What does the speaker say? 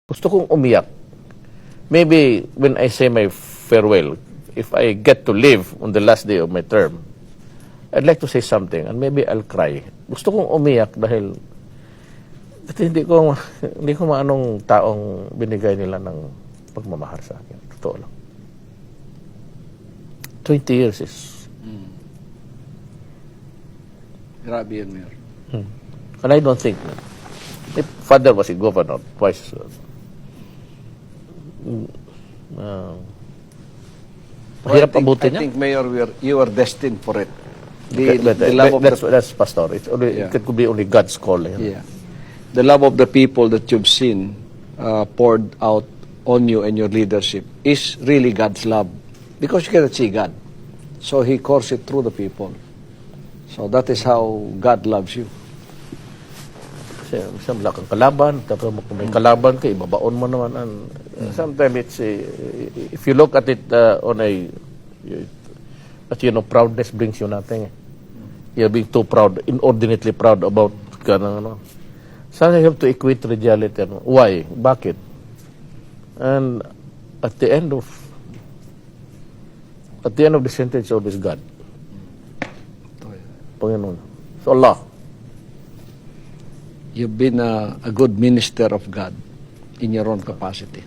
Gusto kong umiyak. Maybe when I say my farewell, if I get to live on the last day of my term, I'd like to say something and maybe I'll cry. Gusto kong umiyak dahil hindi ko maanong taong binigay nila ng pagmamahal sa akin. Totoo lang. 20 years is... Grabe yan, Mayor. And I don't think... If father was a governor, twice... mahirap abutin niya. I think, Mayor, you are destined for it. That's pastor. It's only, Yeah. It could be only God's call. Yeah. The love of the people that you've seen poured out on you and your leadership is really God's love. Because you cannot see God. So He courts it through the people. So that is how God loves you. Kasi isang wala kang kalaban, tapos kung may kalaban ka, ibabaon mo naman. And sometimes it's, if you look at it on a, but you know, proudness brings you nothing. You're being too proud, inordinately proud about ganang ano. So you have to equate reality. Why? Bakit? And at the end of the sentence, always God. Panginoon. So Allah. You've been a good minister of God in your own capacity.